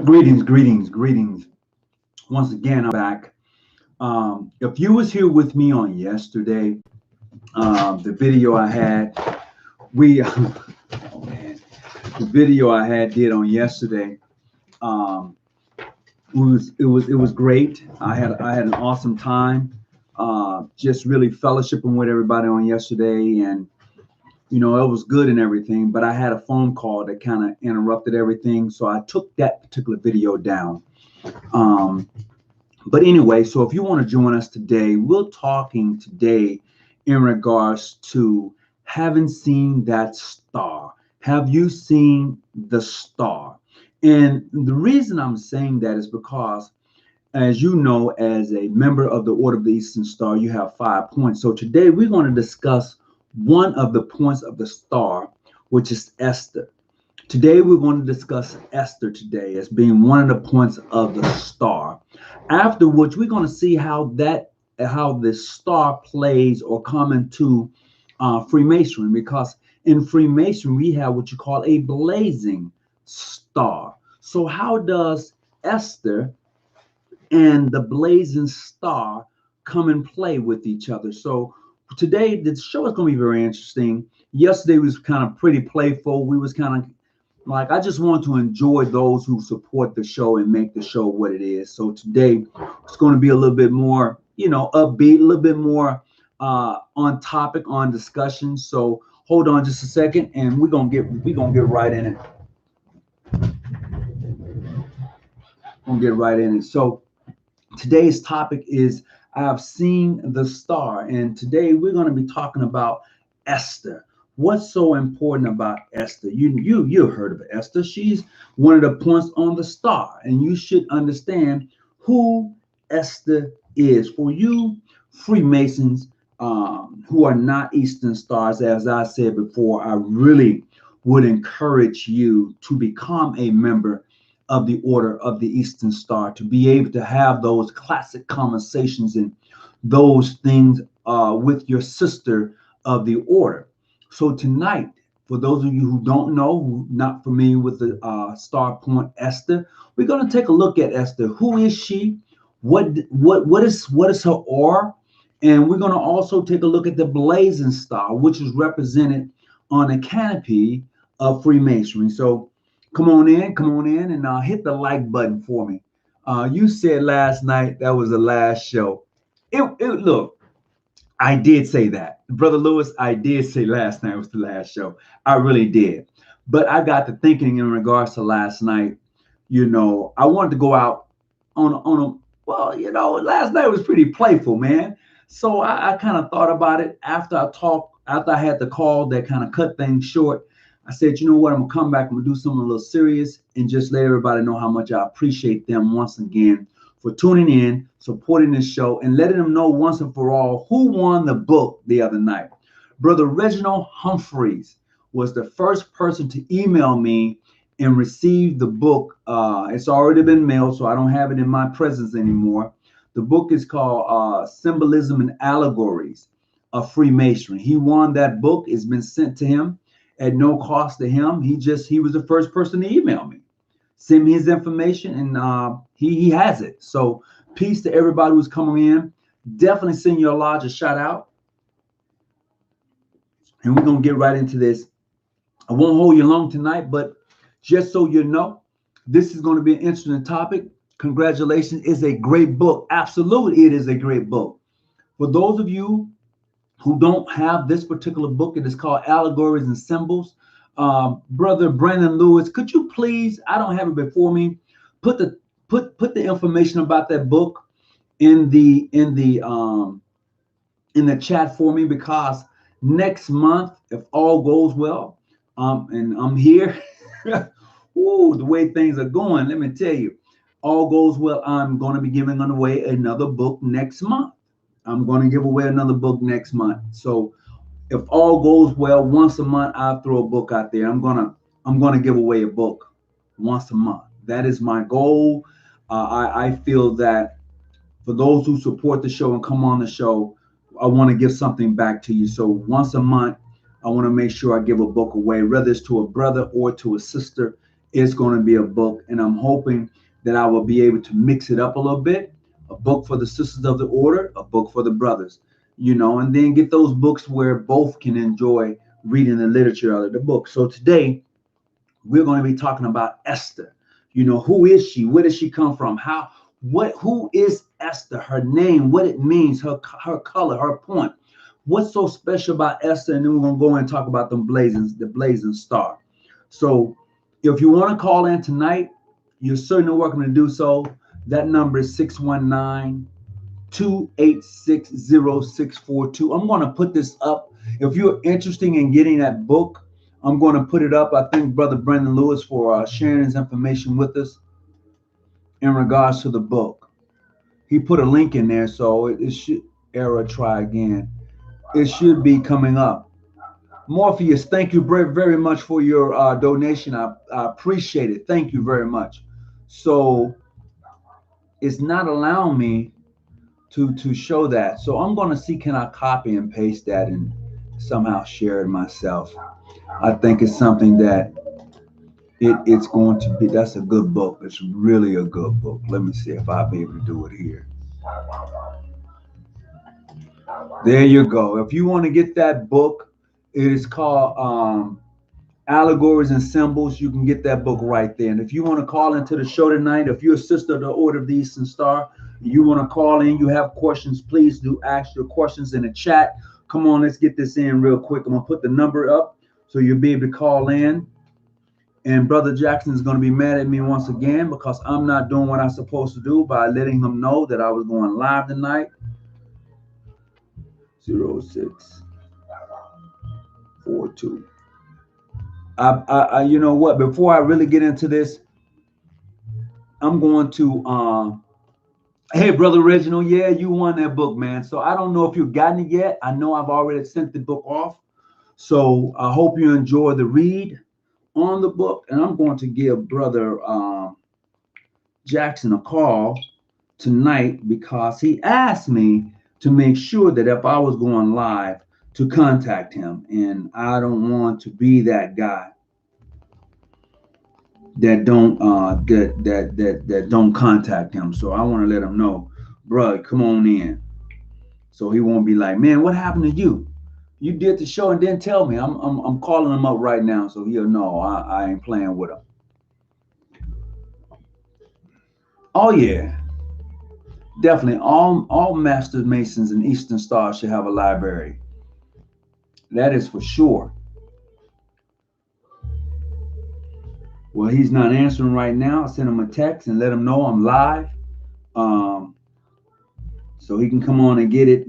Greetings. Once again, I'm back. If you was here with me on yesterday, the video I had, we, oh man, the video I had did on yesterday, um, it was great. I had an awesome time, just really fellowshipping with everybody on yesterday, and it was good and everything. But I had a phone call that kind of interrupted everything, so I took that particular video down. Um, But anyway, so if you want to join us today, we're talking today in regards to having seen that star. Have you seen the star? And the reason I'm saying that is because, as you know, as a member of the Order of the Eastern Star, you have 5 points. So today we're going to discuss one of the points of the star, which is Esther. Today, we're going to discuss Esther today as being one of the points of the star. After which, we're going to see how the star plays or come into Freemasonry, because in Freemasonry, we have what you call a blazing star. So how does Esther and the blazing star come and play with each other? So today, the show is going to be very interesting. Yesterday was kind of pretty playful. We was kind of I just want to enjoy those who support the show and make the show what it is. So today it's going to be a little bit more, upbeat, a little bit more on topic, on discussion. So hold on just a second, and we're gonna get right in it. Gonna get right in it. So today's topic is I've seen the star, and today we're going to be talking about Esther. What's so important about Esther? You heard of Esther. She's one of the points on the star, and you should understand who Esther is. For you Freemasons who are not Eastern Stars, as I said before, I really would encourage you to become a member of the Order of the Eastern Star, to be able to have those classic conversations and those things with your sister of the order. So tonight, for those of you who don't know, who not familiar with the star point Esther, we're going to take a look at Esther. Who is she? What is her aura? And we're going to also take a look at the blazing star, which is represented on a canopy of Freemasonry. So come on in, and hit the like button for me. You said last night that was the last show. Look, I did say that. Brother Lewis, I did say last night was the last show. I really did. But I got to thinking in regards to last night, I wanted to go out last night was pretty playful, man. So I kind of thought about it after I had the call that kind of cut things short. I said, you know what, I'm going to come back, I'm going to do something a little serious and just let everybody know how much I appreciate them once again for tuning in, supporting this show, and letting them know once and for all who won the book the other night. Brother Reginald Humphreys was the first person to email me and receive the book. It's already been mailed, so I don't have it in my presence anymore. The book is called Symbolism and Allegories of Freemasonry. He won that book. It's been sent to him at no cost to him. He was the first person to email me, send me his information, and he has it. So peace to everybody who's coming in. Definitely send your lodge a shout out. And we're going to get right into this. I won't hold you long tonight, but just so you know, this is going to be an interesting topic. Congratulations. It's a great book. Absolutely, it is a great book. For those of you who don't have this particular book, it is called Allegories and Symbols. Brother Brandon Lewis, could you please, I don't have it before me, put the information about that book in the chat for me, because next month, if all goes well, and I'm here, ooh, the way things are going, let me tell you, all goes well, I'm going to be giving away another book next month. I'm going to give away another book next month. So if all goes well, once a month, I'll throw a book out there. I'm gonna give away a book once a month. That is my goal. I feel that for those who support the show and come on the show, I want to give something back to you. So once a month, I want to make sure I give a book away, whether it's to a brother or to a sister It's going to be a book, and I'm hoping that I will be able to mix it up a little bit. A book for the sisters of the order, a book for the brothers, and then get those books where both can enjoy reading the literature out of the book. So today we're going to be talking about Esther. Who is she? Where does she come from? Who is Esther? Her name, what it means, her color, her point. What's so special about Esther? And then we're going to go and talk about the blazing star. So if you want to call in tonight, you're certainly welcome to do so. That number is 619-286-0642. I'm going to put this up. If you're interested in getting that book, I'm going to put it up. I thank Brother Brandon Lewis for sharing his information with us in regards to the book. He put a link in there, so it should try again. It should be coming up. Morpheus, thank you very, very much for your donation. I appreciate it. Thank you very much. So it's not allowing me to show that. So I'm going to see, can I copy and paste that and somehow share it myself. I think it's something that it's going to be. That's a good book. It's really a good book. Let me see if I'll be able to do it here. There you go. If you want to get that book, it is called Allegories and Symbols. You can get that book right there. And if you want to call into the show tonight, if you're a sister of the Order of the Eastern Star, you want to call in, you have questions, please do ask your questions in the chat. Come on, let's get this in real quick. I'm going to put the number up so you'll be able to call in. And Brother Jackson is going to be mad at me once again because I'm not doing what I'm supposed to do by letting him know that I was going live tonight. 0642. You know what? Before I really get into this, I'm going to hey, Brother Reginald, yeah, you won that book, man. So I don't know if you've gotten it yet. I know I've already sent the book off. So I hope you enjoy the read on the book. And I'm going to give Brother Jackson a call tonight because he asked me to make sure that if I was going live to contact him. And I don't want to be that guy that don't that don't contact him. So I want to let him know, bro, come on in. So he won't be like, man, what happened to you? You did the show and didn't tell me. I'm calling him up right now, so he'll know I ain't playing with him. Oh yeah, definitely. All Master Masons and Eastern Stars should have a library. That is for sure. Well, he's not answering right now. I'll send him a text and let him know I'm live. So he can come on and get it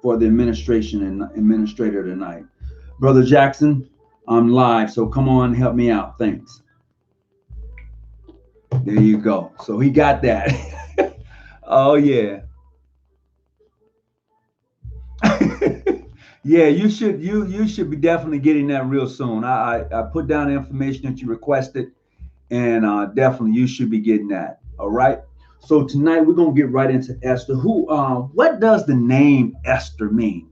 for the administration and administrator tonight. Brother Jackson, I'm live, so come on and help me out. Thanks. There you go. So he got that. Oh yeah. Yeah, you should be definitely getting that real soon. I put down the information that you requested, and definitely you should be getting that. All right. So tonight we're gonna get right into Esther. What does the name Esther mean?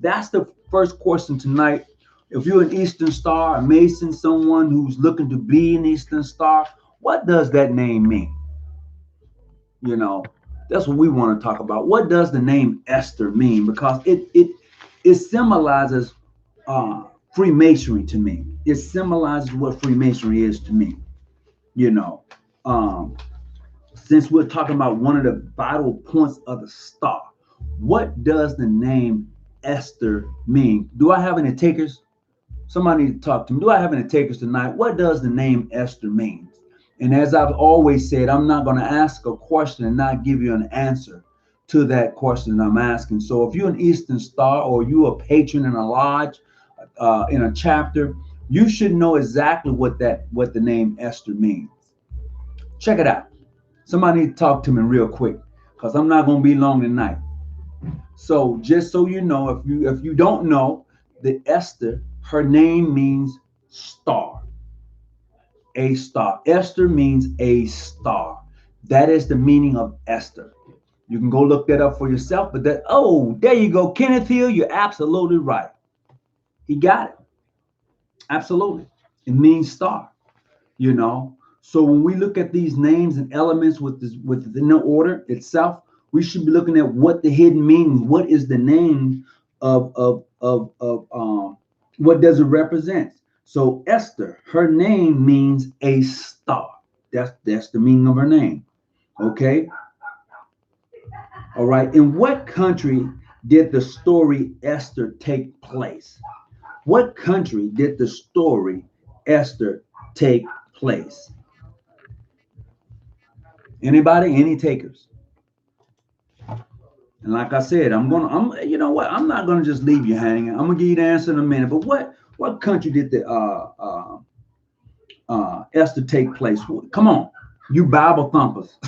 That's the first question tonight. If you're an Eastern Star, a Mason, someone who's looking to be an Eastern Star, what does that name mean? That's what we want to talk about. What does the name Esther mean? Because it symbolizes Freemasonry to me. It symbolizes what Freemasonry is to me. Since we're talking about one of the vital points of the star, what does the name Esther mean? Do I have any takers? Somebody need to talk to me. Do I have any takers tonight? What does the name Esther mean? And as I've always said, I'm not going to ask a question and not give you an answer to that question I'm asking. So if you're an Eastern Star or you're a patron in a lodge, in a chapter, you should know exactly what the name Esther means. Check it out. Somebody need to talk to me real quick because I'm not going to be long tonight. So just so you know, if you don't know, the Esther, her name means star. A star. Esther means a star. That is the meaning of Esther. You can go look that up for yourself, but there you go. Kenneth Hill, you're absolutely right. He got it. Absolutely. It means star. you know. So when we look at these names and elements within the order itself, we should be looking at what the hidden meaning, what is the name of what does it represent? So Esther, her name means a star. That's the meaning of her name. Okay. All right. In what country did the story Esther take place? What country did the story Esther take place? Anybody? Any takers? And like I said, you know what? I'm not gonna just leave you hanging. I'm gonna give you the answer in a minute. But what country did the Esther take place? Come on, you Bible thumpers.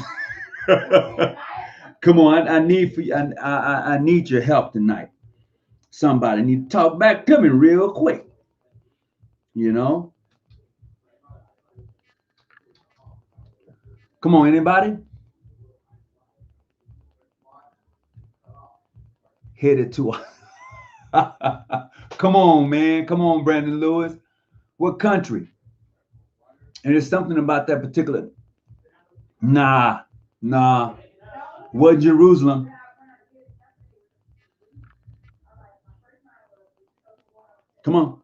Come on, I need for you. I need your help tonight. Somebody need to talk back to me real quick. You know. Come on, anybody? Headed to. Come on, man. Come on, Brandon Lewis. What country? And there's something about that particular. Nah. What Jerusalem? Come on.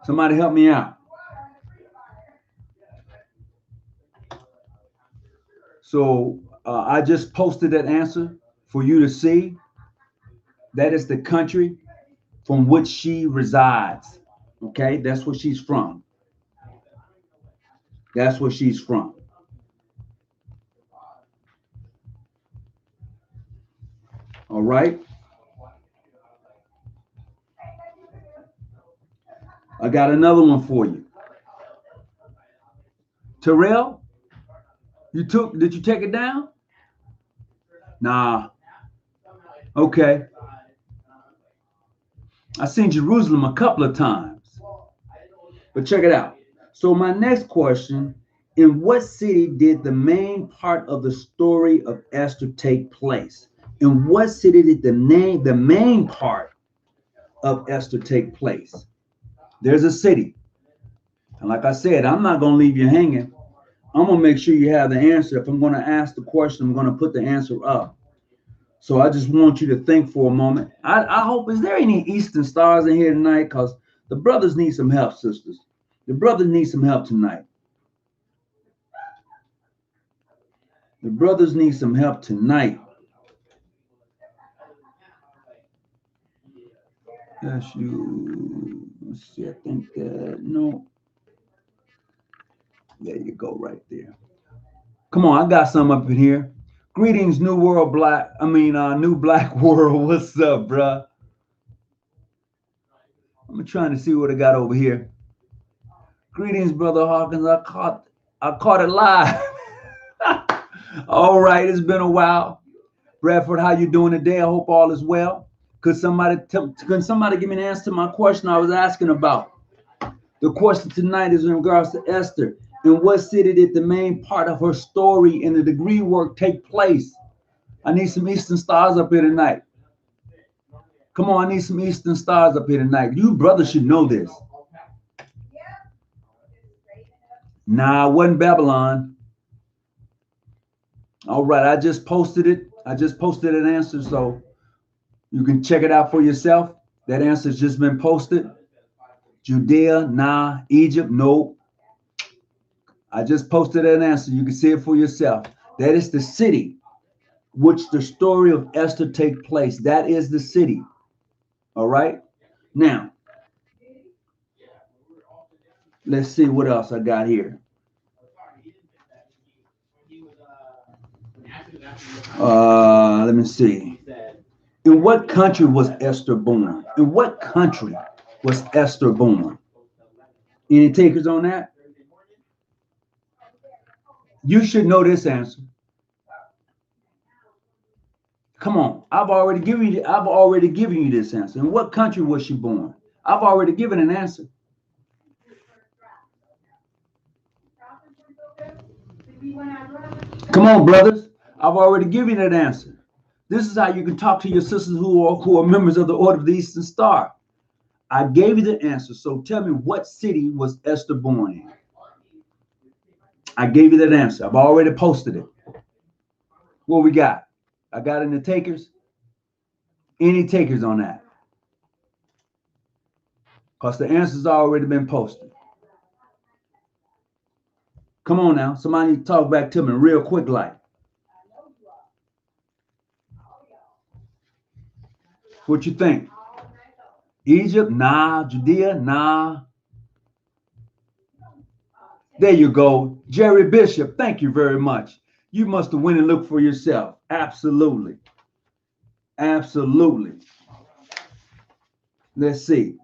Somebody help me out. So I just posted that answer for you to see. That is the country from which she resides. Okay, that's where she's from. That's where she's from. All right. I got another one for you. Terrell, did you take it down? Nah. Okay. I've seen Jerusalem a couple of times. But check it out. So my next question, in what city did the main part of the story of Esther take place? In what city did the main part of Esther take place? There's a city. And like I said, I'm not going to leave you hanging. I'm going to make sure you have the answer. If I'm going to ask the question, I'm going to put the answer up. So I just want you to think for a moment. I hope, is there any Eastern stars in here tonight? Because the brothers need some help, sisters. The brothers need some help tonight. The brothers need some help tonight. Yes, let's see, I think no. There you go, right there. Come on, I got some up in here. Greetings, New Black World. What's up, bruh? I'm trying to see what I got over here. Greetings, Brother Hawkins. I caught it live. All right, it's been a while. Bradford, how you doing today? I hope all is well. Could somebody give me an answer to my question I was asking about? The question tonight is in regards to Esther. In what city did the main part of her story in the degree work take place? I need some Eastern stars up here tonight. Come on, I need some Eastern stars up here tonight. You brothers should know this. Nah, it wasn't Babylon. All right, I just posted it. I just posted an answer, so you can check it out for yourself. That answer's just been posted. Judea, nah. Egypt, nope. I just posted an answer. You can see it for yourself. That is the city which the story of Esther take place. That is the city. All right. Now, let's see what else I got here. Let me see. In what country was Esther born? In what country was Esther born? Any takers on that? You should know this answer. Come on, I've already given you this answer. In what country was she born? I've already given an answer. Come on, brothers. I've already given you that answer. This is how you can talk to your sisters who are members of the Order of the Eastern Star. I gave you the answer. So tell me, what city was Esther born in? I gave you that answer. I've already posted it. What we got? I got in the takers. Any takers on that? Because the answer's already been posted. Come on now. Somebody talk back to me real quick like. What you think? Egypt? Nah. Judea? Nah. There you go. Jerry Bishop, thank you very much. You must have went and looked for yourself. Absolutely. Absolutely. Let's see.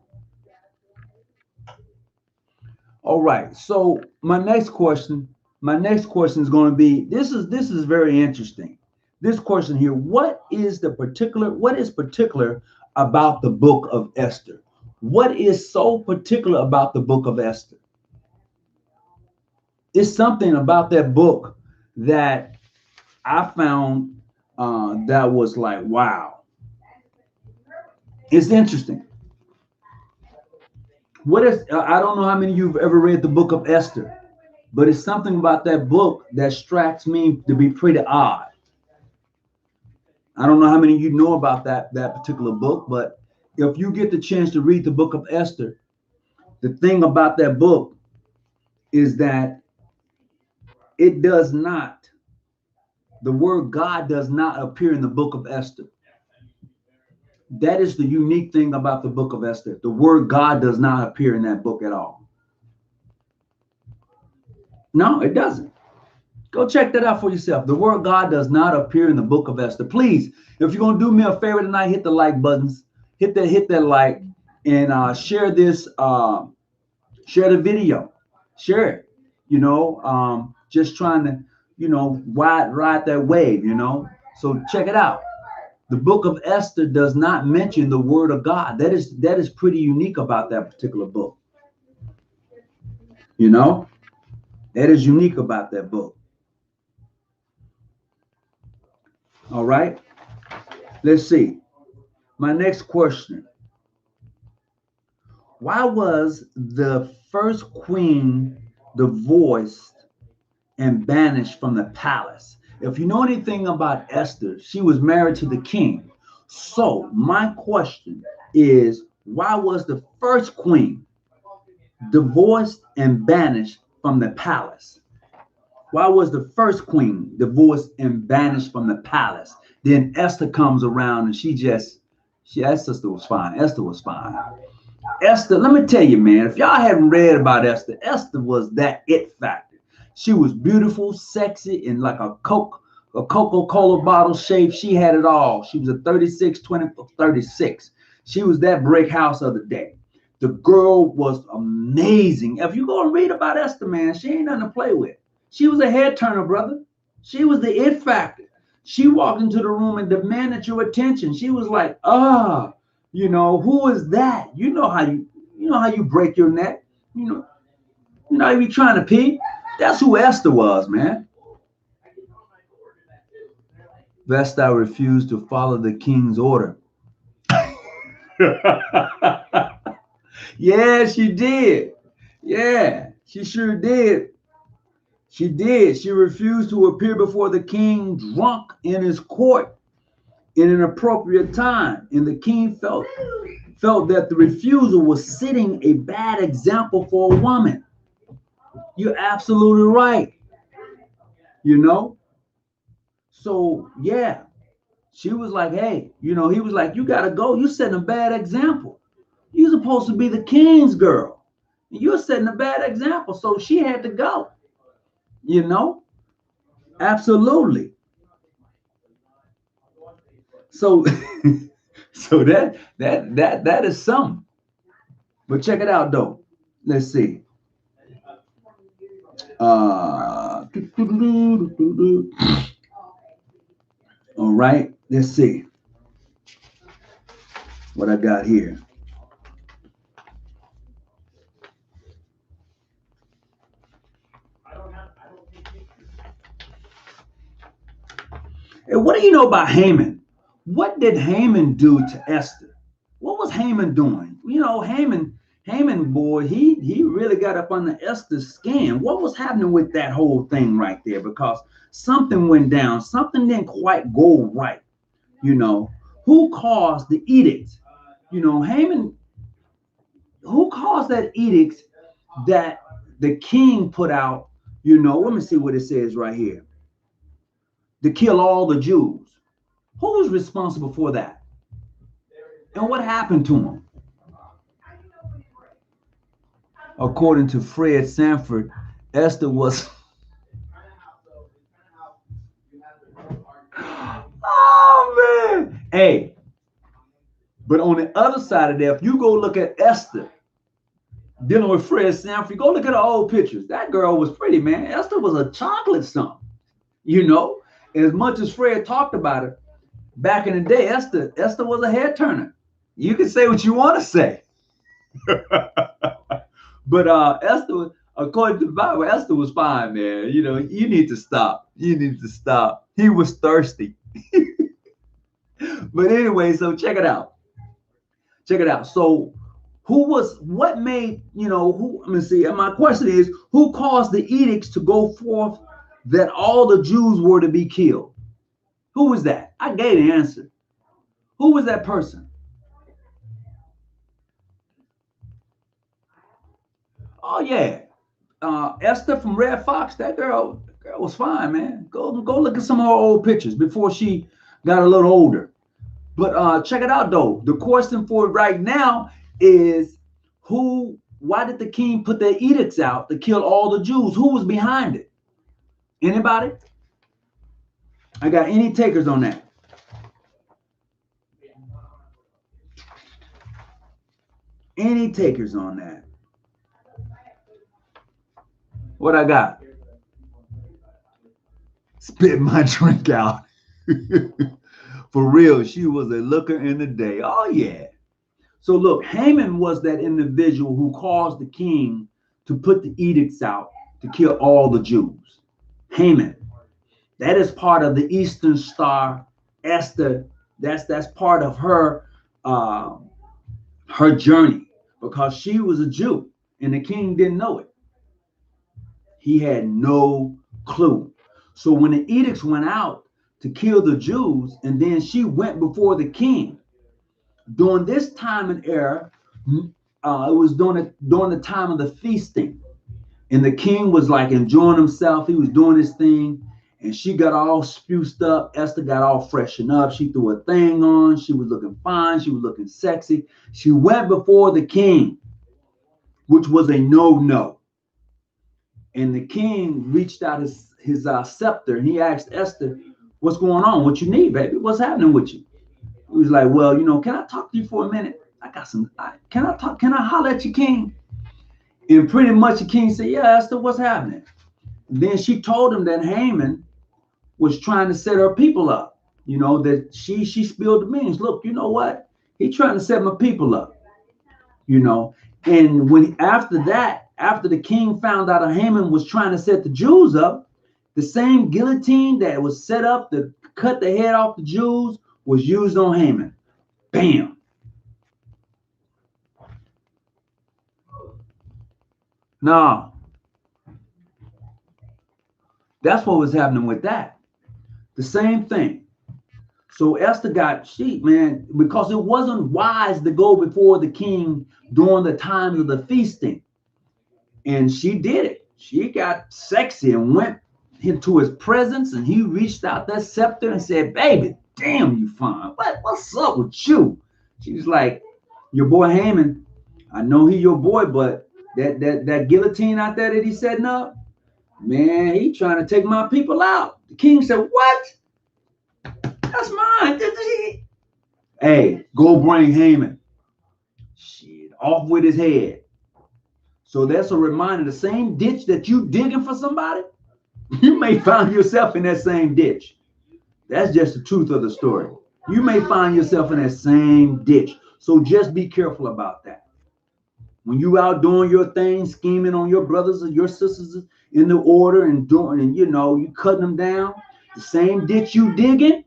All right. So my next question is going to be, this is very interesting. This question here, what is particular about the book of Esther? What is so particular about the book of Esther? It's something about that book that I found that was like, wow. It's interesting. I don't know how many of you have ever read the book of Esther, but it's something about that book that strikes me to be pretty odd. I don't know how many of you know about that particular book, but if you get the chance to read the book of Esther, the thing about that book is that the word God does not appear in the book of Esther. That is the unique thing about the book of Esther. The word God does not appear in that book at all. No, it doesn't. Go check that out for yourself. The word God does not appear in the book of Esther. Please, if you're going to do me a favor tonight, hit the like buttons. Hit that like, and share this. Share the video. Share it. Just trying to, ride that wave. So check it out. The book of Esther does not mention the word of God. That is pretty unique about that particular book. That is unique about that book. All right. Let's see. My next question. Why was the first queen divorced and banished from the palace? If you know anything about Esther, she was married to the king. So my question is, why was the first queen divorced and banished from the palace? Why was the first queen divorced and banished from the palace? Then Esther comes around and Esther was fine. Esther was fine. Esther, let me tell you, man, if y'all haven't read about Esther, Esther was that it factor. She was beautiful, sexy, and like a Coca-Cola bottle shape. She had it all. She was a 36, 36. She was that brick house of the day. The girl was amazing. If you go and read about Esther, man, she ain't nothing to play with. She was a head turner, brother. She was the it factor. She walked into the room and demanded your attention. She was like, who is that? You know how you break your neck. You know you be trying to pee. That's who Esther was, man. Esther refused to follow the king's order. Yeah, she did. Yeah, she sure did. She did. She refused to appear before the king drunk in his court in an appropriate time. And the king felt that the refusal was setting a bad example for a woman. You're absolutely right. So yeah, she was like, hey, he was like, you gotta go. You're setting a bad example. You're supposed to be the king's girl. You're setting a bad example. So she had to go. Absolutely. So so that is something. But check it out though. Let's see. All right, let's see what I got here. And what do you know about Haman? What did Haman do to Esther? What was Haman doing? you know, Haman boy, he really got up under Esther's skin. What was happening with that whole thing right there? Because something went down, something didn't quite go right. You know, who caused the edict? You know, Haman, who caused that edict that the king put out? You know, let me see what it says right here. To kill all the Jews. Who was responsible for that? And what happened to him? According to Fred Sanford, Esther was. Oh man. Hey, but on the other side of that, if you go look at Esther dealing with Fred Sanford, go look at the old pictures. That girl was pretty, man. Esther was a chocolate something, you know. And as much as Fred talked about her back in the day, Esther was a head turner. You can say what you want to say. But Esther, according to the Bible, Esther was fine, man. You know, you need to stop. You need to stop. He was thirsty. But anyway, so check it out. Check it out. So what made, you know, let me see. And my question is, who caused the edicts to go forth that all the Jews were to be killed? Who was that? I gave the answer. Who was that person? Oh yeah, Esther from Red Fox. That girl was fine, man. Go look at some of her old pictures before she got a little older. But check it out though. The question for right now is why did the king put the edicts out to kill all the Jews? Who was behind it? Anybody? I got any takers on that? Any takers on that? What I got? Spit my drink out. For real, she was a looker in the day. Oh yeah. So look, Haman was that individual who caused the king to put the edicts out to kill all the Jews. Haman. That is part of the Eastern Star. Esther. That's part of her her journey, because she was a Jew and the king didn't know it. He had no clue. So when the edicts went out to kill the Jews, and then she went before the king during this time and era, it was during the time of the feasting, and the king was like enjoying himself. He was doing his thing, and she got all spruced up. Esther got all freshened up. She threw a thing on. She was looking fine. She was looking sexy. She went before the king, which was a no. And the king reached out his scepter, and he asked Esther, "What's going on? What you need, baby? What's happening with you?" He was like, "Well, you know, can I talk to you for a minute? I got some. Can I talk? Can I holler at you, king?" And pretty much the king said, "Yeah, Esther, what's happening?" And then she told him that Haman was trying to set her people up. You know, that she spilled the beans. Look, you know what? He's trying to set my people up. You know, and after the king found out that Haman was trying to set the Jews up, the same guillotine that was set up to cut the head off the Jews was used on Haman. Bam. No. That's what was happening with that. The same thing. So Esther got man, because it wasn't wise to go before the king during the times of the feasting. And she did it. She got sexy and went into his presence, and he reached out that scepter and said, "Baby, damn, you fine. What's up with you?" She was like, "Your boy Haman, I know he your boy, but that guillotine out there that he's setting up, man, he trying to take my people out." The king said, "What? That's mine. Hey, go bring Haman. Shit, off with his head." So that's a reminder, the same ditch that you digging for somebody, you may find yourself in that same ditch. That's just the truth of the story. You may find yourself in that same ditch. So just be careful about that. When you out doing your thing, scheming on your brothers or your sisters in the order and doing, and you know, you cutting them down, the same ditch you digging,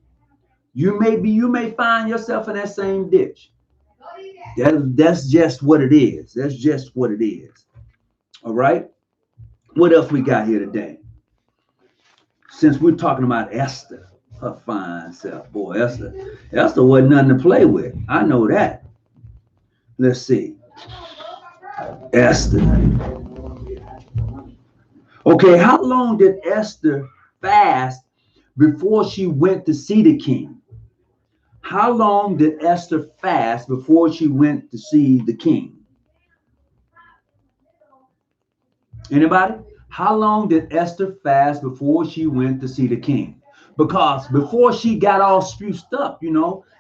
you may find yourself in that same ditch. That's just what it is. That's just what it is. All right. What else we got here today? Since we're talking about Esther, her fine self, boy, Esther wasn't nothing to play with. I know that. Let's see, Esther. Okay, how long did Esther fast before she went to see the king? How long did Esther fast before she went to see the king? Anybody? How long did Esther fast before she went to see the king? Because before she got all spruced up,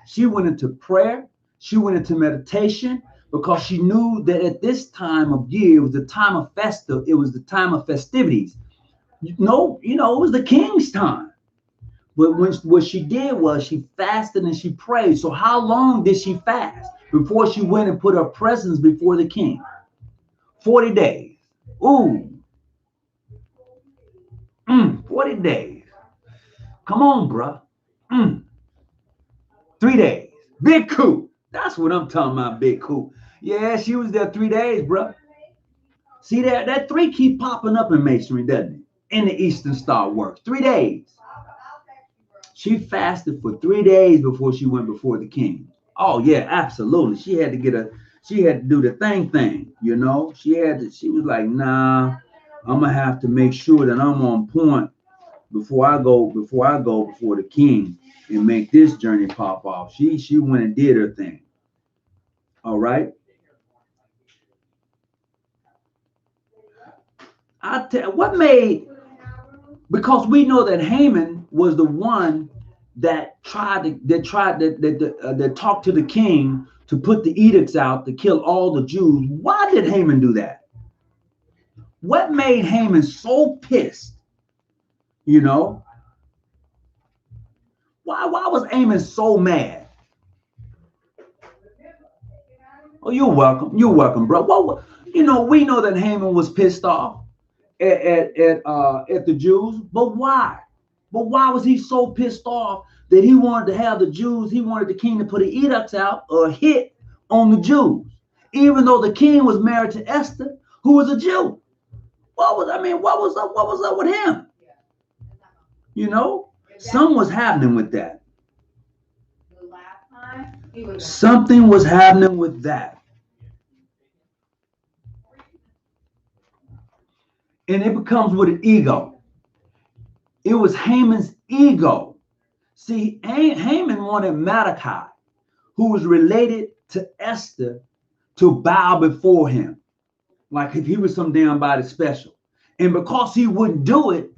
she went into prayer, she went into meditation, because she knew that at this time of year, it was the time of festive, it was the time of festivities. It was the king's time. But what she did was she fasted and she prayed. So how long did she fast before she went and put her presence before the king? 40 days. Ooh. 40 days. Come on, bruh. 3 days. Big coup. That's what I'm talking about, big coup. Yeah, she was there 3 days, bruh. See that 3 keep popping up in masonry, doesn't it? In the Eastern Star works. 3 days. She fasted for 3 days before she went before the king. Oh yeah, absolutely. She had to do the thing, She was like, nah, I'm gonna have to make sure that I'm on point before I go before the king and make this journey pop off. She went and did her thing. All right. I tell what made, because we know that Haman was the one that talked to the king to put the edicts out to kill all the Jews. Why did Haman do that? What made Haman so pissed? Why was Haman so mad? Oh, you're welcome. You're welcome, bro. Well, we know that Haman was pissed off at the Jews, but why? But why was he so pissed off that he wanted to have the Jews? He wanted the king to put an edict out or a hit on the Jews, even though the king was married to Esther, who was a Jew. What was up? What was up with him? Something was happening with that. Something was happening with that. And it becomes with an ego. It was Haman's ego. See, Haman wanted Mordecai, who was related to Esther, to bow before him, like if he was some damn body special. And because he wouldn't do it,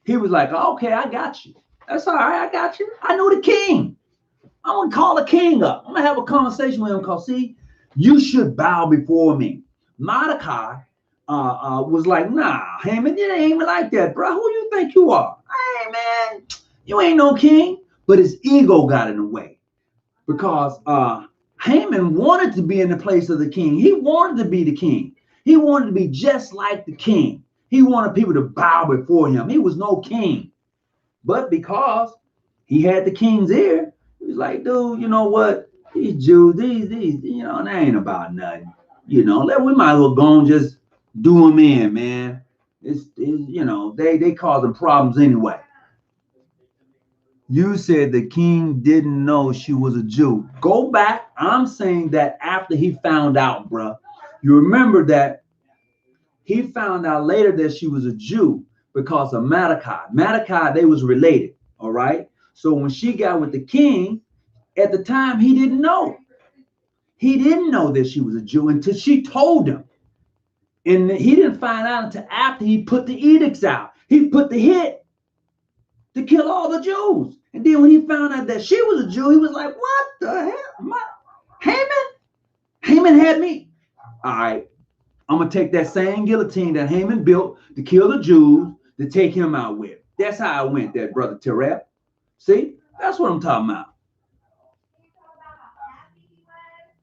he was like, okay, I got you. That's all right, I got you. I know the king. I'm going to call the king up. I'm going to have a conversation with him because, see, you should bow before me. Mordecai was like, nah, Haman, it ain't like that, bro. Who you think you are? Hey, man, you ain't no king. But his ego got in the way because Haman wanted to be in the place of the king. He wanted to be the king. He wanted to be just like the king. He wanted people to bow before him. He was no king. But because he had the king's ear, he was like, dude, you know what? These Jews, these, they ain't about nothing. We might as well go and just do them in, man. They cause them problems anyway. You said the king didn't know she was a Jew. Go back. I'm saying that after he found out, bruh. You remember that he found out later that she was a Jew because of Mordecai. Mordecai, they was related, all right? So when she got with the king, at the time, he didn't know. He didn't know that she was a Jew until she told him. And he didn't find out until after he put the edicts out. He put the hit to kill all the Jews. And then when he found out that she was a Jew, he was like, what the hell? Haman had me. All right, I'm going to take that same guillotine that Haman built to kill the Jews to take him out with. That's how I went there, Brother Tereb. See, that's what I'm talking about.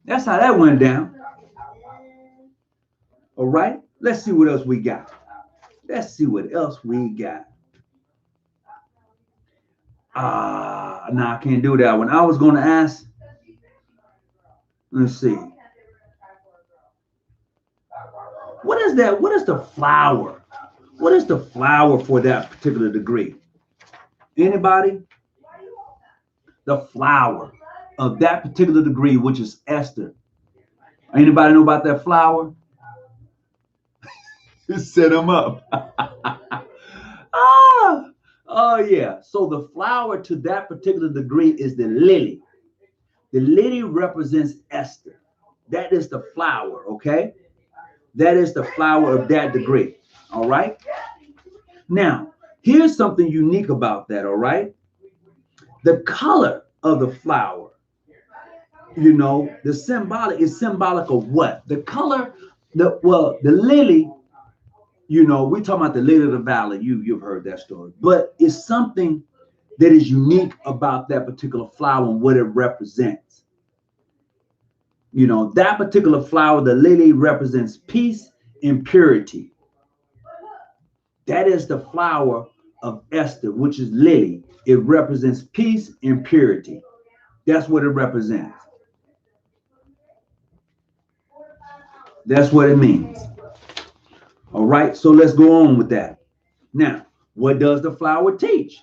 That's how that went down. All right, let's see what else we got. Let's see what else we got. No, I can't do that one. I was going to ask. Let's see. What is that? What is the flower? What is the flower for that particular degree? Anybody? The flower of that particular degree, which is Esther. Anybody know about that flower? Set them up. ah, oh yeah. So the flower to that particular degree is the lily. The lily represents Esther. That is the flower, okay? That is the flower of that degree. All right. Now, here's something unique about that, all right? The color of the flower, the symbolic is symbolic of what? The color, the lily, we talking about the lily of the valley. You've heard that story, but it's something that is unique about that particular flower and what it represents. That particular flower, the lily, represents peace and purity. That is the flower of Esther, which is lily. It represents peace and purity. That's what it represents. That's what it means. All right, so let's go on with that. Now, what does the flower teach?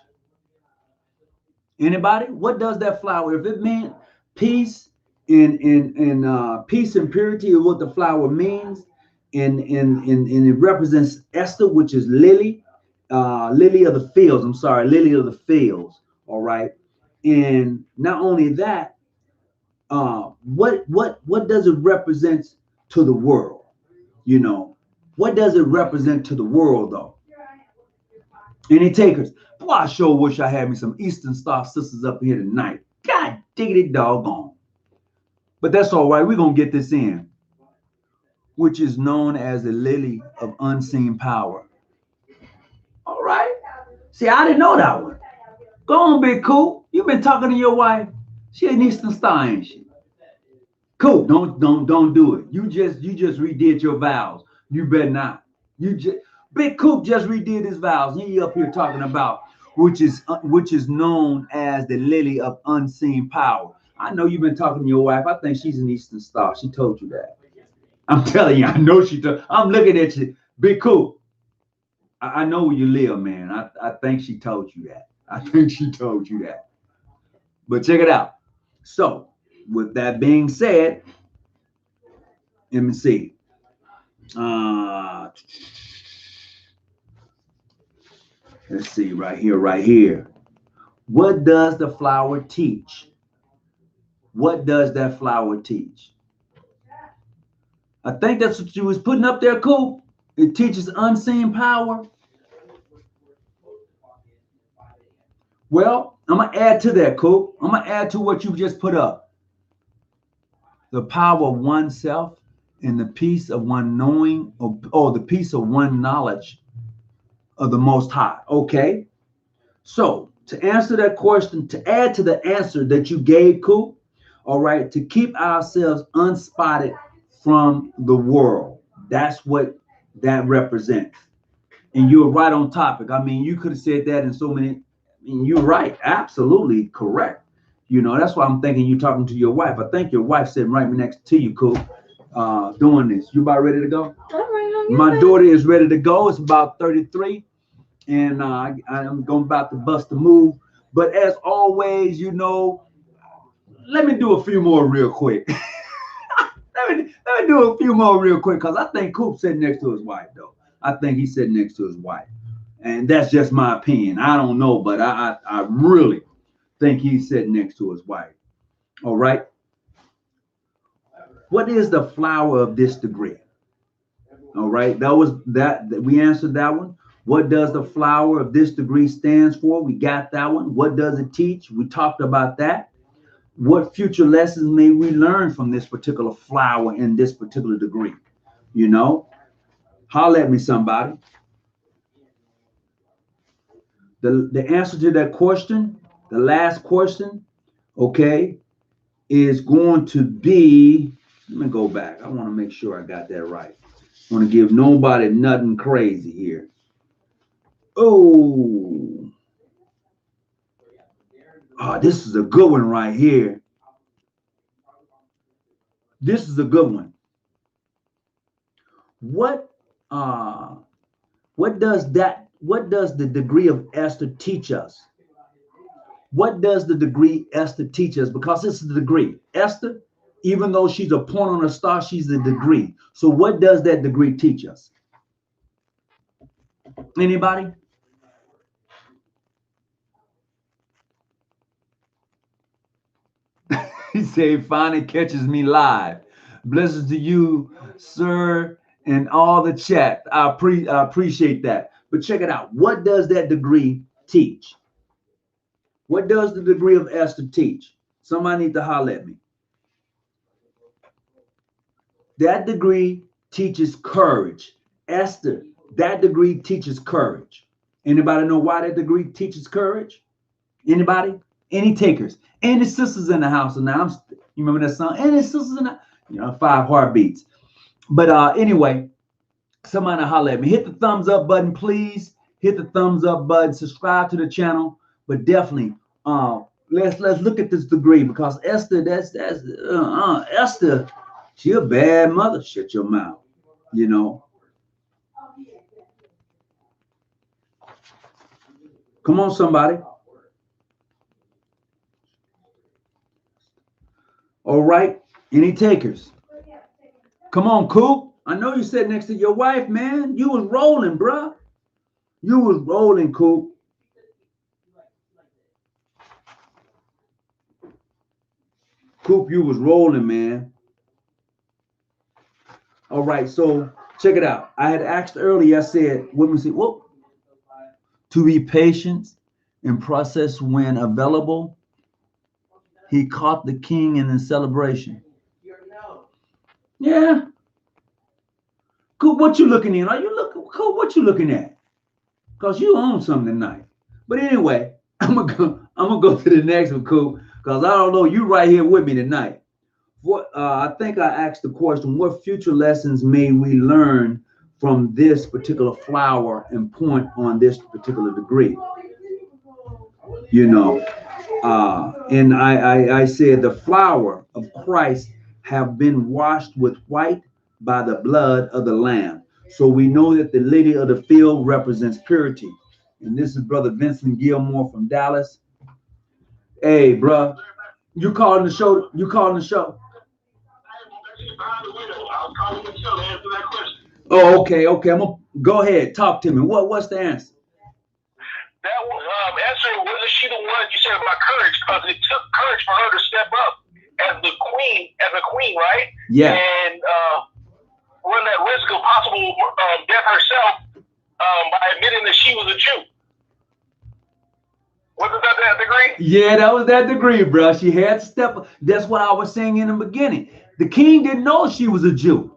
Anybody? What does that flower? If it meant peace and peace and purity is what the flower means, and it represents Esther, which is lily, lily of the fields. I'm sorry, lily of the fields. All right, and not only that, what does it represent to the world? What does it represent to the world though? Any takers? Boy, I sure wish I had me some Eastern Star sisters up here tonight. God diggity doggone. But that's all right. We're going to get this in, which is known as the lily of unseen power. All right. See, I didn't know that one. Go on, Big Cool. You've been talking to your wife. She an Eastern Star, ain't she? Cool. Don't do it. You just redid your vows. You better not. Big Coop just redid his vows. He up here talking about which is known as the lily of unseen power. I know you've been talking to your wife. I think she's an Eastern Star. She told you that. I'm telling you, I know she told. I'm looking at you, Big Coop. I know where you live, man. I think she told you that. I think she told you that. But check it out. So, with that being said, let me see. Let's see, right here. What does the flower teach? What does that flower teach? I think that's what you was putting up there, Coop. It teaches unseen power. Well, I'm going to add to that, Coop. I'm going to add to what you just put up. The power of oneself and the peace of one knowing, or the peace of one knowledge of the Most High. Okay. So to answer that question, to add to the answer that you gave, Coop, all right, to keep ourselves unspotted from the world. That's what that represents. And you're right on topic. I mean, you could have said that in so many. You're right. Absolutely correct. That's why I'm thinking you're talking to your wife. I think your wife's sitting right next to you, Coop, doing this. You about ready to go? All right, my daughter is ready to go. It's about 33. And I'm going about to bust a move. But as always, let me do a few more real quick. let me do a few more real quick because I think Coop's sitting next to his wife, though. I think he's sitting next to his wife. And that's just my opinion. I don't know, but I really think he's sitting next to his wife. All right. What is the flower of this degree? All right. That we answered that one. What does the flower of this degree stands for? We got that one. What does it teach? We talked about that. What future lessons may we learn from this particular flower in this particular degree? Holler at me, somebody. The answer to that question, the last question, okay, is going to be, let me go back. I want to make sure I got that right. I want to give nobody nothing crazy here. Oh, this is a good one right here. This is a good one. What what does the degree of Esther teach us? What does the degree Esther teach us? Because this is the degree. Esther, even though she's a point on a star, she's a degree. So what does that degree teach us? Anybody? He said, finally catches me live. Blessings to you, sir, and all the chat. I appreciate that. But check it out. What does that degree teach? What does the degree of Esther teach? Somebody need to holler at me. That degree teaches courage. Esther, that degree teaches courage. Anybody know why that degree teaches courage? Anybody? Any takers? Any sisters in the house? And now you remember that song? Any sisters in the 5 heartbeats. But anyway, somebody holler at me. Hit the thumbs up button, please. Hit the thumbs up button. Subscribe to the channel. But definitely, let's look at this degree, because Esther, Esther, she a bad mother. Shut your mouth. You know. Come on, somebody. All right. Any takers? Come on, Coop. I know you sat next to your wife, man. You was rolling, bruh. You was rolling, Coop. Coop, you was rolling, man. All right, so check it out. I had asked earlier, I said, to be patient and process when available. He caught the king in the celebration. Yeah. Coop, what you looking in? Coop, what you looking at? Because you own something tonight. But anyway, I'm gonna go to the next one, Coop, because I don't know, you right here with me tonight. I think I asked the question, what future lessons may we learn from this particular flower and point on this particular degree? You know, and I said the flower of Christ have been washed with white by the blood of the Lamb. So we know that the lily of the field represents purity. And this is Brother Vincent Gilmore from Dallas. Hey, bro, you calling the show? You calling the show? Oh, okay. I'm gonna go ahead. Talk to me. What's the answer? That was Esther. Wasn't she the one you said about courage? Because it took courage for her to step up as a queen, right? Yeah. And run that risk of possible death herself by admitting that she was a Jew. Wasn't that degree? Yeah, that was that degree, bro. She had to step up. That's what I was saying in the beginning. The king didn't know she was a Jew.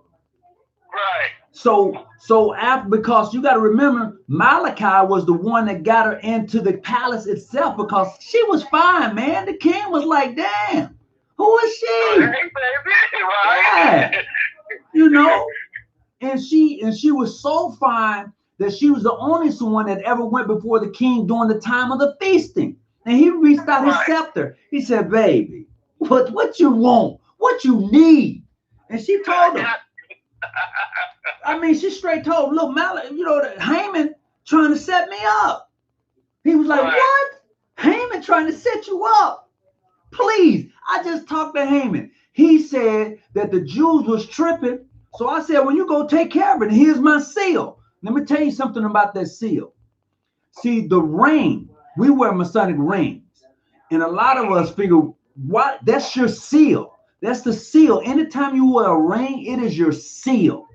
Right. So after, because you got to remember, Malachi was the one that got her into the palace itself, because she was fine, man. The king was like, damn, who is she? Right. Yeah. You know, and she was so fine that she was the only one that ever went before the king during the time of the feasting. And he reached out his scepter. He said, baby, what you want? What you need? And she told him. I mean, she straight told, look, Haman trying to set me up. He was like, what? Haman trying to set you up? Please. I just talked to Haman. He said that the Jews was tripping. So I said, when you go take care of it, here's my seal. Let me tell you something about that seal. See, the ring, we wear Masonic rings. And a lot of us figure, what? That's your seal. That's the seal. Anytime you wear a ring, it is your seal.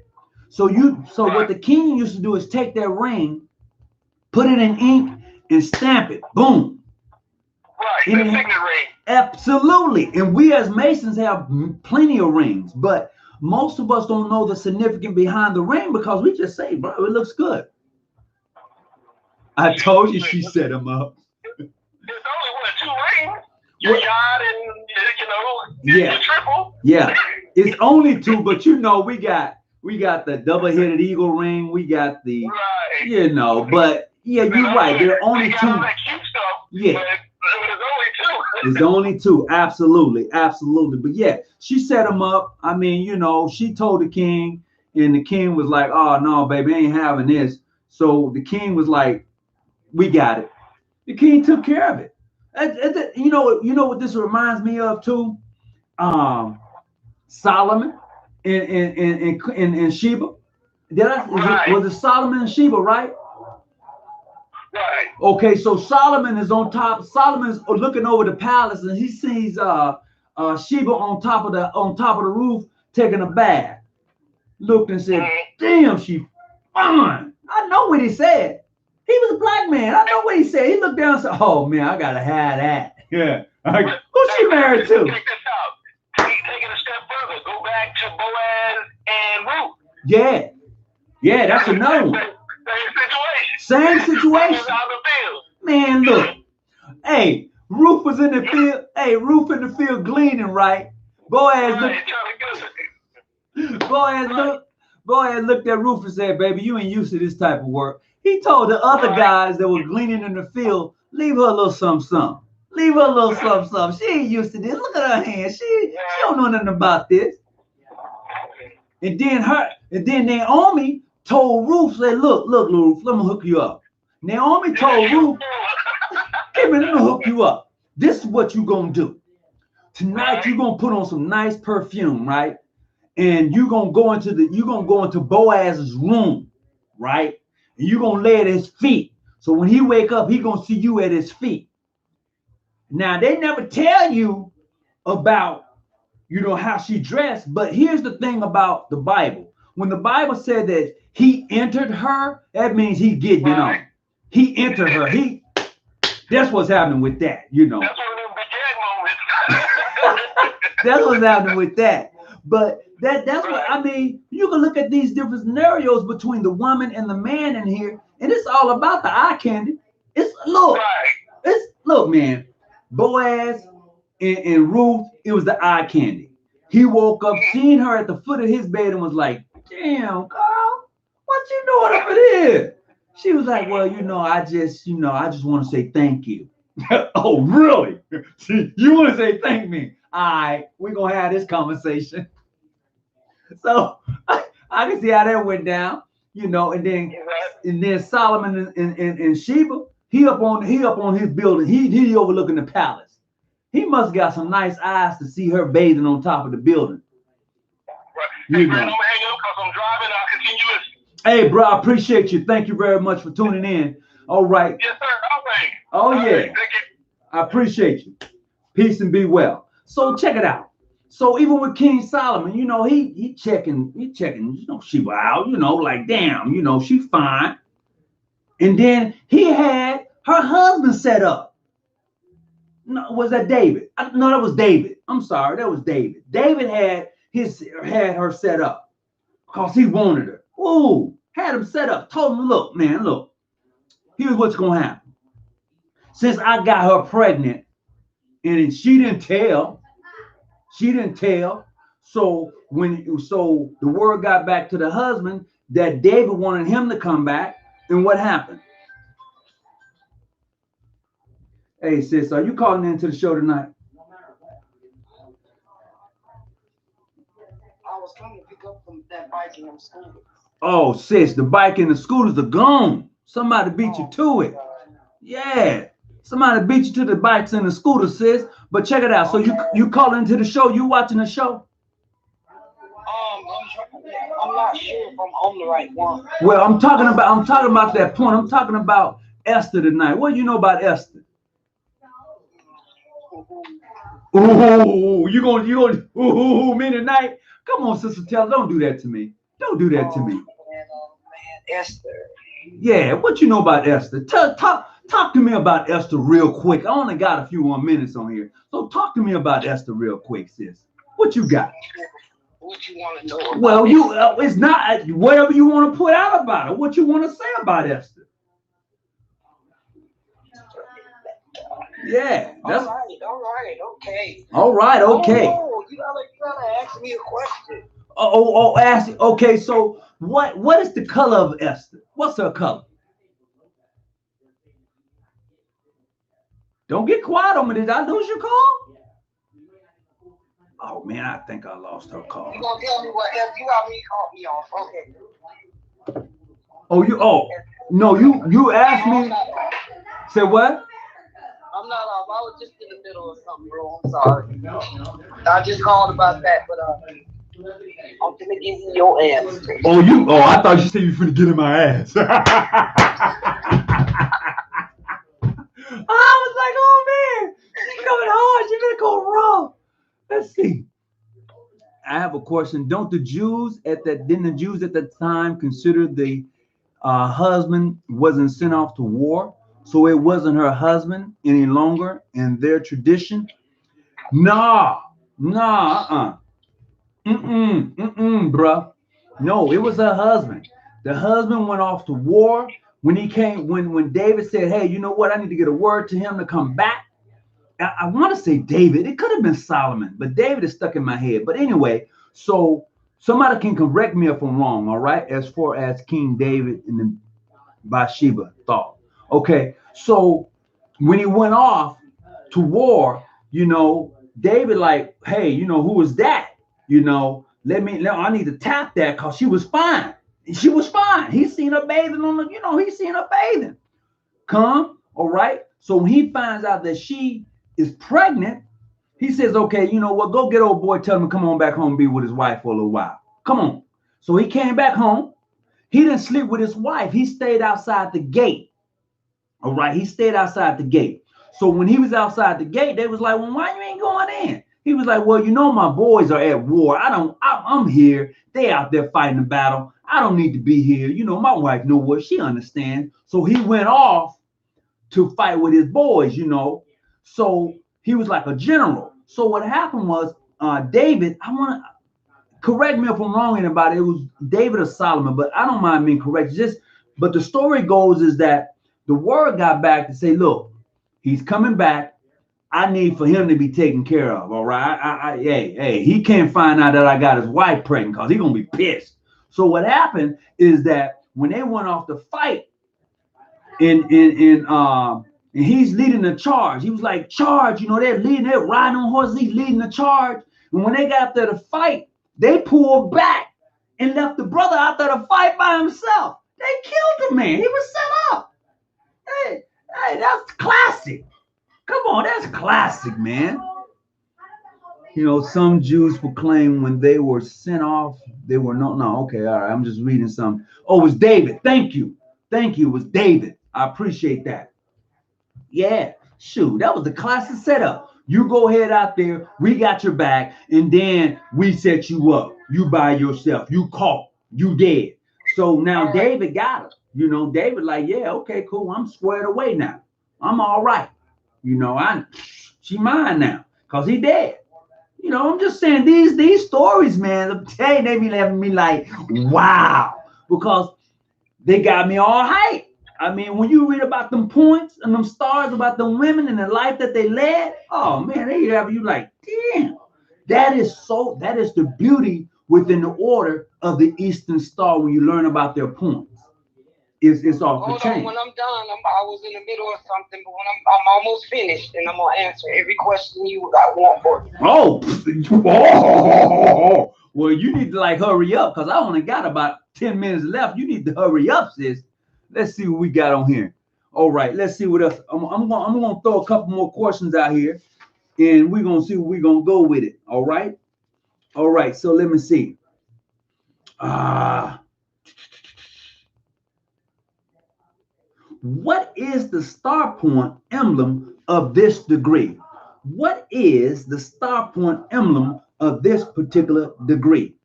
So what the king used to do is take that ring, put it in ink, and stamp it. Boom. Right, the signet ring. Absolutely. And we as Masons have plenty of rings, but most of us don't know the significance behind the ring, because we just say, bro, it looks good. I told you she set him up. There's only 2 rings. Your yacht and the triple. Yeah, it's only 2, but we got the double-headed eagle ring. We got the but yeah, you're right. There are only 2. That cute stuff, yeah, but it's only 2. Absolutely. But yeah, she set him up. I mean, she told the king, And the king was like, oh no, baby, ain't having this. So the king was like, we got it. The king took care of it. You know what this reminds me of too? Um, Solomon and Sheba. Right. Was it Solomon and Sheba, right? Right. Okay, so Solomon is on top. Solomon is looking over the palace, and he sees Sheba on top of the roof taking a bath. Looked and said, "Damn, she fine." I know what he said. He was a black man. I know what he said. He looked down and said, "Oh man, I gotta have that." Yeah. Who's she married to? Check this out. Taking a step further, go back to Boaz and Ruth. Yeah. Yeah, that's another one. Same situation. Man, look. Hey, Ruth was in the field. Hey, Ruth in the field gleaning, right? Boaz looked at Ruth and said, "Baby, you ain't used to this type of work." He told the other guys that were gleaning in the field, "Leave her a little something. Leave her a little something. She ain't used to this. Look at her hands. She don't know nothing about this." And then Naomi told Ruth, said, "Look, Ruth, let me hook you up." Naomi told Ruth, "Hey man, let me hook you up. This is what you gonna do. Tonight you're gonna put on some nice perfume, right? And you're gonna go into Boaz's room, right? And you're gonna lay at his feet. So when he wake up, he gonna see you at his feet." Now they never tell you about how she dressed, but here's the thing about the Bible. When the Bible said that he entered her, that means he getting it on. He entered her. That's what's happening with that, That's one of them big moments. That's what's happening with that. But that's what I mean. You can look at these different scenarios between the woman and the man in here, and it's all about the eye candy. Look, man. Boaz and Ruth, it was the eye candy. He woke up, seeing her at the foot of his bed, and was like, "Damn, girl, what you doing over there?" She was like, "Well, I just want to say thank you." Oh, really? You want to say thank me? All right, we're gonna have this conversation. So I can see how that went down, and then Solomon and Sheba, he up on his building. He overlooking the palace. He must got some nice eyes to see her bathing on top of the building. Hey, man, I'm gonna hang up because I'm driving. I'll continue listening. Hey, bro, I appreciate you. Thank you very much for tuning in. All right. Yes, sir. Okay. Oh, yeah. I appreciate you. Peace and be well. So check it out. So even with King Solomon, he checking, Sheba out, like, damn, she fine. And then he had her husband set up. No, was that David? No, that was David. I'm sorry, that was David. David had her set up because he wanted her. Ooh, had him set up. Told him, look, here's what's gonna happen. Since I got her pregnant, and she didn't tell. So the word got back to the husband that David wanted him to come back, and what happened? Hey, sis, are you calling into the show tonight? I was coming to pick up that bike and them scooters. Oh, sis, the bike and the scooters are gone. Somebody beat you to it. Yeah. Somebody beat you to the bikes and the scooters, sis. But check it out. So you calling into the show? You watching the show? I'm not sure if I'm on the right one. Well, I'm talking about that point. I'm talking about Esther tonight. What do you know about Esther? Ooh, you gonna me tonight? Come on, Sister Tell. Don't do that to me. Don't do that to me. Man, Esther. Yeah, what you know about Esther? Talk to me about Esther real quick. I only got a few more minutes on here. So talk to me about Esther real quick, sis. What you got? What you want to know about Well, it's not whatever you want to put out about her. What you want to say about Esther? Yeah. All right, okay. All right, okay. Oh, you gotta ask me a question. Ask. Okay, so what is the color of Esther? What's her color? Don't get quiet on me. Did I lose your call? Oh man, I think I lost her call. You gonna tell me what else you already called me off? Okay. Oh, no, you asked me. Say what? I'm not off. I was just in the middle of something, bro. I'm sorry. I just called about that, but I'm gonna give you your answer. Oh, I thought you said you were finna get in my ass. I was like, oh man, she coming hard. She gonna go raw. Let's see. I have a question. Didn't the Jews at the time consider the husband wasn't sent off to war, so it wasn't her husband any longer in their tradition? Nah, bruh. No, it was her husband. The husband went off to war. When he came, when David said, hey, you know what? I need to get a word to him to come back. I want to say David. It could have been Solomon, but David is stuck in my head. But anyway, so somebody can correct me if I'm wrong, all right? As far as King David and the Bathsheba thought. Okay, so when he went off to war, David like, hey, who was that? I need to tap that because she was fine. She was fine. He seen her bathing he seen her bathing. Come, all right. So when he finds out that she is pregnant, he says, okay, you know what? Go get old boy, tell him to come on back home and be with his wife for a little while. Come on. So he came back home. He didn't sleep with his wife. He stayed outside the gate. All right. He stayed outside the gate. So when he was outside the gate, they was like, well, why you ain't going in? He was like, well, my boys are at war. I'm here. They out there fighting the battle. I don't need to be here. My wife know what she understands. So he went off to fight with his boys, So he was like a general. So what happened was David, I want to correct me if I'm wrong, anybody. It was David or Solomon, but I don't mind being correct. But the story goes is that the word got back to say, look, he's coming back. I need for him to be taken care of. All right. Hey, he can't find out that I got his wife pregnant because he's gonna be pissed. So what happened is that when they went off to fight, and he's leading the charge. He was like, charge, they're riding on horses, he's leading the charge. And when they got there to fight, they pulled back and left the brother out there to fight by himself. They killed the man. He was set up. Hey, that's classic. Come on, that's classic, man. Some Jews proclaim when they were sent off, they were no, okay, all right, I'm just reading some. Oh, it was David. Thank you. It was David. I appreciate that. Yeah, shoot, that was the classic setup. You go ahead out there, we got your back, and then we set you up. You by yourself. You caught. You dead. So now David got her. David like, yeah, okay, cool. I'm squared away now. I'm all right. She mine now because he dead. I'm just saying these stories, man, I'm telling you, they be having me like, wow, because they got me all hyped. I mean, when you read about them points and them stars about them women and the life that they led, oh man, they have you like, damn, that is the beauty within the order of the Eastern Star when you learn about their points. It's off the chain. When I'm done, I was in the middle of something, but when I'm almost finished, and I'm gonna answer every question you want for me. Well, you need to hurry up because I only got about 10 minutes left. You need to hurry up, sis. Let's see what we got on here. All right, let's see what else. I'm gonna throw a couple more questions out here, and we're gonna see where we're gonna go with it. All right. So let me see. What is the star point emblem of this degree? What is the star point emblem of this particular degree?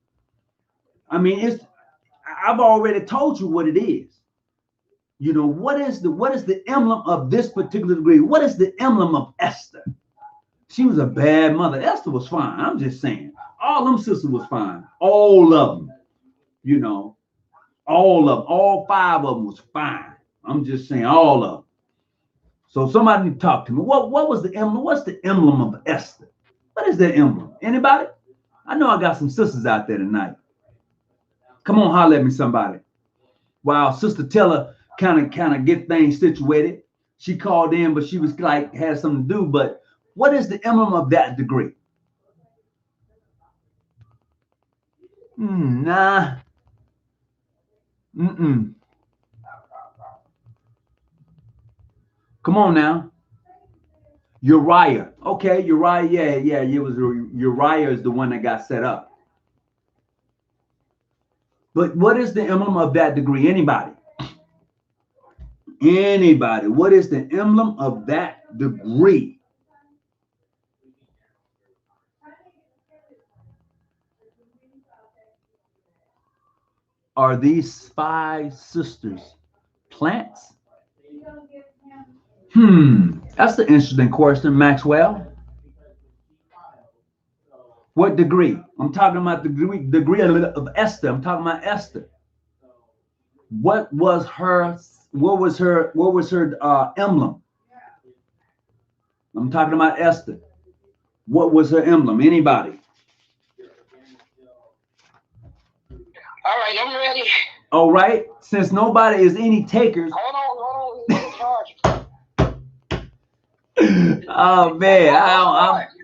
I mean, I've already told you what it is. What is the emblem of this particular degree? What is the emblem of Esther? She was a bad mother. Esther was fine. I'm just saying. All them sisters was fine. All of them. All 5 of them was fine. I'm just saying all of them. So somebody need to talk to me. What was the emblem? What's the emblem of Esther? What is that emblem? Anybody? I know I got some sisters out there tonight. Come on, holler at me, somebody. While Sister Teller kind of get things situated. She called in, but she was had something to do. But what is the emblem of that degree? Nah. Mm-mm. Come on now. Uriah. Okay, Uriah. Yeah. It was Uriah is the one that got set up. But what is the emblem of that degree? Anybody? Anybody? What is the emblem of that degree? Are these 5 sisters plants? That's the interesting question, Maxwell. What degree? I'm talking about the degree of Esther. I'm talking about Esther. What was her? What was her? What was her emblem? I'm talking about Esther. What was her emblem? Anybody? All right, I'm ready. All right. Since nobody is any takers. Hold on. Oh man,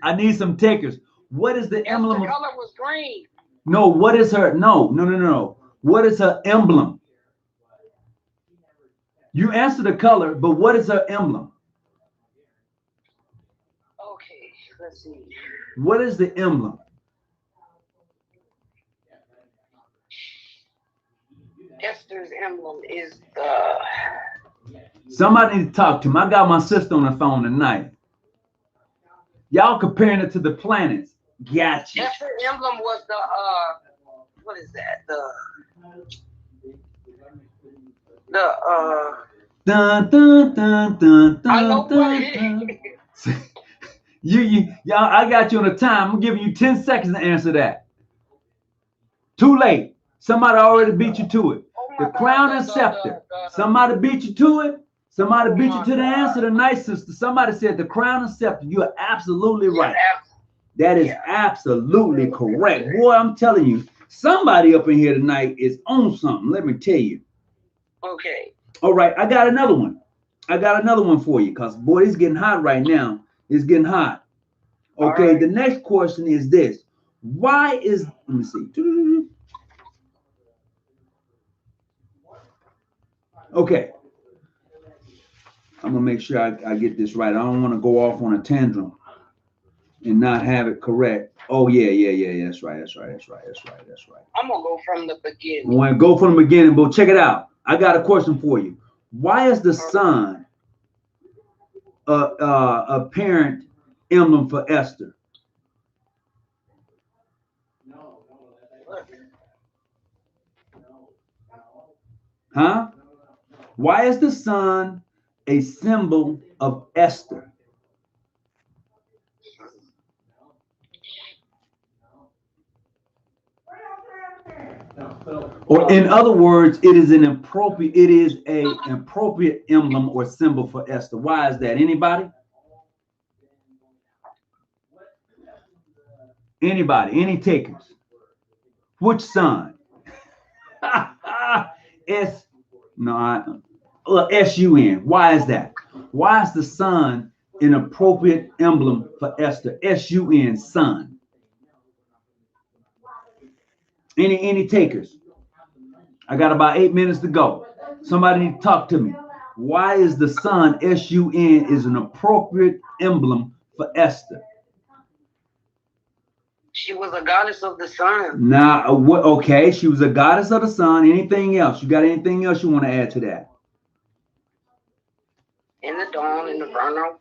I need some takers. What is the emblem? The color was green. No, what is her? No. What is her emblem? You answer the color, but what is her emblem? Okay, let's see. What is the emblem? Esther's emblem is the. Somebody need to talk to him. I got my sister on the phone tonight. Y'all comparing it to the planets. Gotcha. Esther's emblem was the what is that? Dun dun dun dun I know dun what dun. it is. Y'all, I got you on the time. I'm giving you 10 seconds to answer that. Too late. Somebody already beat you to it. The crown and scepter. Somebody beat you to it. Somebody beat you to the answer tonight, sister. Somebody said the crown and scepter. You are absolutely right. That is absolutely correct. Boy, I'm telling you, somebody up in here tonight is on something. Let me tell you. Okay. All right, I got another one. I got another one for you because, boy, it's getting hot right now. It's getting hot. Okay, the next question is this. Why is, let me see. Okay. I'm going to make sure I get this right. I don't want to go off on a tantrum and not have it correct. Oh, yeah. That's right. I'm going to go from the beginning. I want to go from the beginning, but check it out. I got a question for you. Why is the sun a parent emblem for Esther? Huh? Why is the sun a symbol of Esther? Or in other words, it is an appropriate emblem or symbol for Esther. Why is that? Anybody? Anybody? Any takers? Which sun? S-U-N. Why is that? Why is the sun an appropriate emblem for Esther? S-U-N, sun. Any takers? I got about 8 minutes to go. Somebody need to talk to me. Why is the sun, S-U-N, is an appropriate emblem for Esther? She was a goddess of the sun. Now, what? Okay, she was a goddess of the sun. Anything else? You got anything else you want to add to that? In the dawn, in the vernal.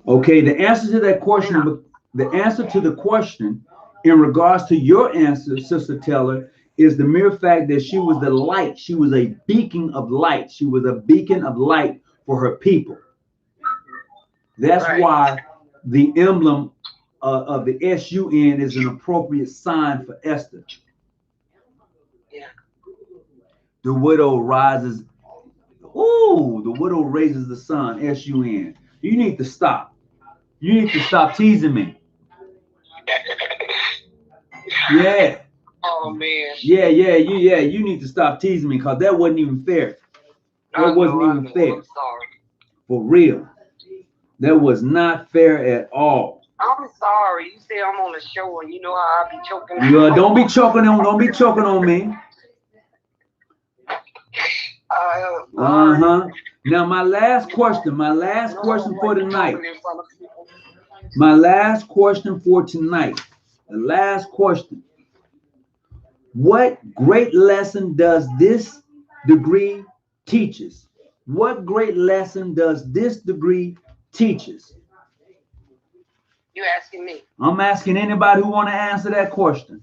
Okay, the answer to that question, the answer to the question in regards to your answer, Sister Taylor, is the mere fact that she was the light. She was a beacon of light. She was a beacon of light for her people. That's why the emblem of the S-U-N is an appropriate sign for Esther. Yeah. The widow rises. Ooh, the widow raises the sun. S-U-N. You need to stop. You need to stop teasing me. Yeah. Oh man. Yeah. You need to stop teasing me because that wasn't even fair. That wasn't even fair. I'm sorry. For real. That was not fair at all. I'm sorry. You say I'm on the show, and you know how I be choking. Don't be choking on. Don't be choking on me. Now my last question. My last question for tonight. My last question for tonight. The last question. What great lesson does this degree teaches? What great lesson does this degree teaches? You asking me? I'm asking anybody who want to answer that question.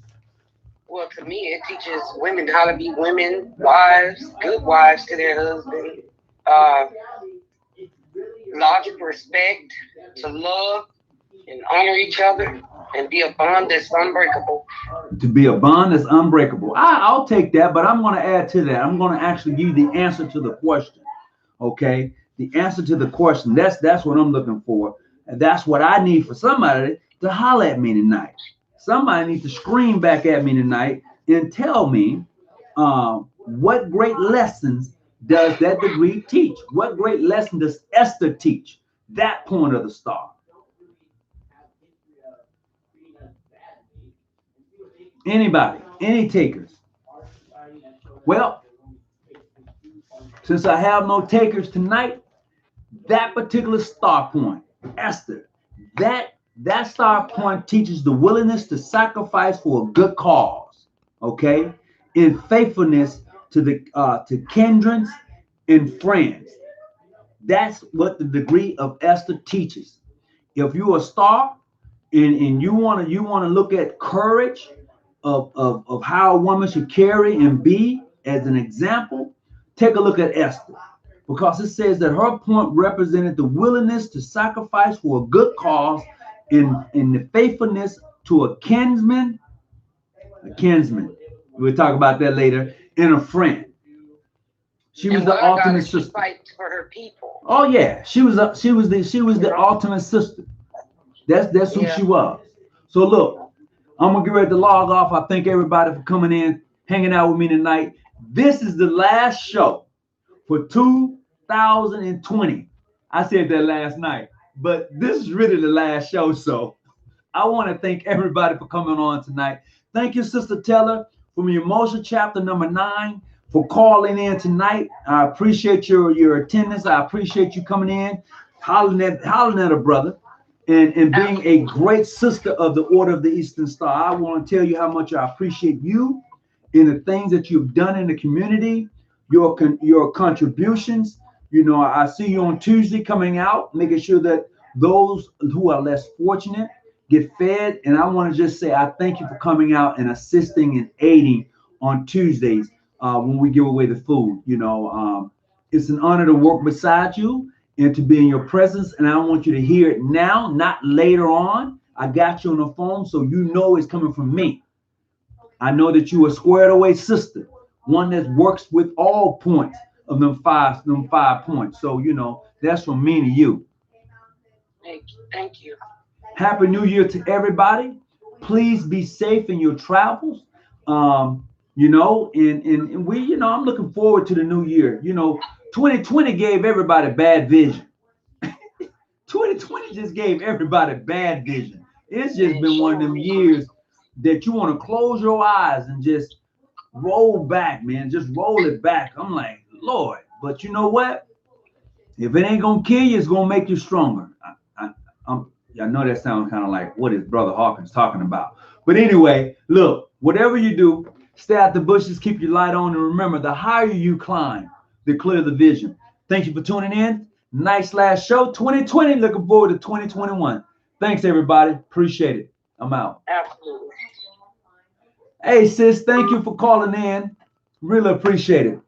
Well, to me, it teaches women how to be women, wives, good wives to their husband, logic, respect, to love and honor each other, and be a bond that's unbreakable. To be a bond that's unbreakable. I'll take that, but I'm going to add to that. I'm going to actually give you the answer to the question. Okay, the answer to the question. That's what I'm looking for, and that's what I need for somebody to holler at me tonight. Somebody needs to scream back at me tonight and tell me what great lessons does that degree teach? What great lesson does Esther teach? That point of the star. Anybody? Any takers? Well, since I have no takers tonight, that particular star point, Esther, that star point teaches the willingness to sacrifice for a good cause, okay, in faithfulness to the to kindreds and friends. That's what the degree of Esther teaches. If you're a star and you want to look at courage of how a woman should carry and be as an example, take a look at Esther. Because it says that her point represented the willingness to sacrifice for a good cause in the faithfulness to a kinsman. We'll talk about that later. And a friend. She was the ultimate sister. Fight for her people. Oh yeah, she was the ultimate sister. That's who she was. So look, I'm gonna get ready to log off. I thank everybody for coming in, hanging out with me tonight. This is the last show for 2020. I said that last night, but this is really the last show. So I want to thank everybody for coming on tonight. Thank you, Sister Teller, from Emotion Chapter number 9 for calling in tonight. I appreciate your attendance. I appreciate you coming in, hollering at a brother, and being a great sister of the Order of the Eastern Star. I want to tell you how much I appreciate you in the things that you've done in the community, your contributions. You know, I see you on Tuesday coming out, making sure that those who are less fortunate get fed. And I want to just say I thank you for coming out and assisting and aiding on Tuesdays when we give away the food. You know, it's an honor to work beside you and to be in your presence. And I want you to hear it now, not later on. I got you on the phone, so you know it's coming from me. I know that you are a squared away sister, one that works with all points of them five points. So, you know, that's from me to you. Thank you. Happy New Year to everybody. Please be safe in your travels. You know, and we, you know, I'm looking forward to the new year. You know, 2020 gave everybody bad vision. 2020 just gave everybody bad vision. It's just been one of them years that you want to close your eyes and just roll back, man. Just roll it back. I'm like, Lord. But you know what? If it ain't gonna kill you, it's gonna make you stronger. I know that sounds kind of like what is Brother Hawkins talking about. But anyway, look, whatever you do, stay out the bushes, keep your light on, and remember, the higher you climb, the clearer the vision. Thank you for tuning in. Nice last show, 2020. Looking forward to 2021. Thanks, everybody. Appreciate it. I'm out. Absolutely. Hey, sis, thank you for calling in. Really appreciate it.